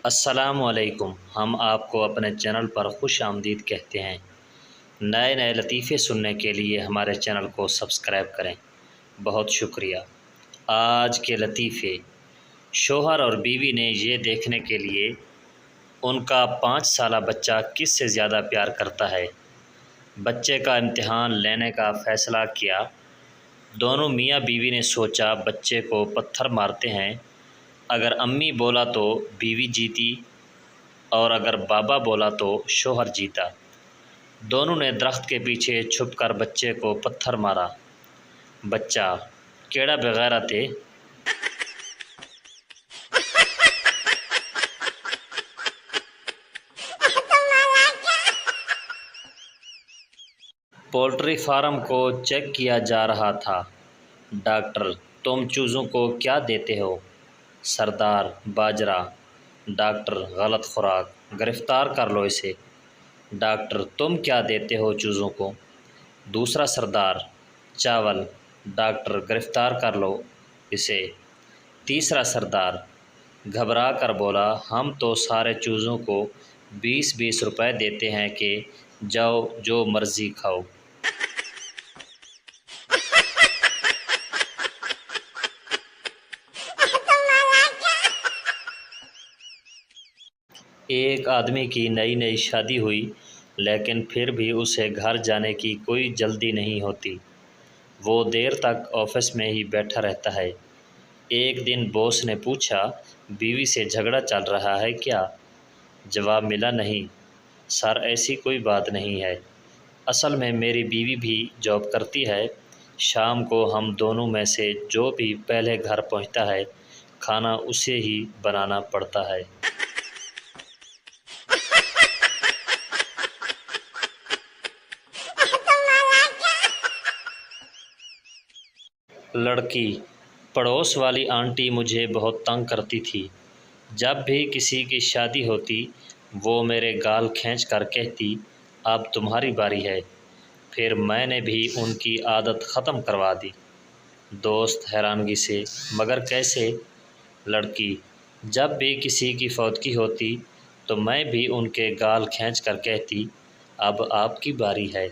السلام علیکم۔ ہم آپ کو اپنے چینل پر خوش آمدید کہتے ہیں۔ نئے نئے لطیفے سننے کے لیے ہمارے چینل کو سبسکرائب کریں۔ بہت شکریہ۔ آج کے لطیفے: شوہر اور بیوی نے یہ دیکھنے کے لیے ان کا 5 سالہ بچہ کس سے زیادہ پیار کرتا ہے، بچے کا امتحان لینے کا فیصلہ کیا۔ دونوں میاں بیوی نے سوچا بچے کو پتھر مارتے ہیں، اگر امی بولا تو بیوی جیتی اور اگر بابا بولا تو شوہر جیتا۔ دونوں نے درخت کے پیچھے چھپ کر بچے کو پتھر مارا۔ بچہ: کیڑا بغیرت ہے۔ پولٹری فارم کو چیک کیا جا رہا تھا۔ ڈاکٹر: تم چوزوں کو کیا دیتے ہو؟ سردار: باجرہ۔ ڈاکٹر: غلط خوراک، گرفتار کر لو اسے۔ ڈاکٹر: تم کیا دیتے ہو چوزوں کو؟ دوسرا سردار: چاول۔ ڈاکٹر: گرفتار کر لو اسے۔ تیسرا سردار گھبرا کر بولا: ہم تو سارے چوزوں کو 20 روپے دیتے ہیں کہ جاؤ جو مرضی کھاؤ۔ ایک آدمی کی نئی شادی ہوئی، لیکن پھر بھی اسے گھر جانے کی کوئی جلدی نہیں ہوتی۔ وہ دیر تک آفس میں ہی بیٹھا رہتا ہے۔ ایک دن باس نے پوچھا: بیوی سے جھگڑا چل رہا ہے کیا؟ جواب ملا: نہیں سر، ایسی کوئی بات نہیں ہے۔ اصل میں میری بیوی بھی جاب کرتی ہے۔ شام کو ہم دونوں میں سے جو بھی پہلے گھر پہنچتا ہے، کھانا اسے ہی بنانا پڑتا ہے۔ لڑکی: پڑوس والی آنٹی مجھے بہت تنگ کرتی تھی۔ جب بھی کسی کی شادی ہوتی وہ میرے گال کھینچ کر کہتی: اب تمہاری باری ہے۔ پھر میں نے بھی ان کی عادت ختم کروا دی۔ دوست حیرانگی سے: مگر کیسے؟ لڑکی: جب بھی کسی کی فوتگی ہوتی تو میں بھی ان کے گال کھینچ کر کہتی: اب آپ کی باری ہے۔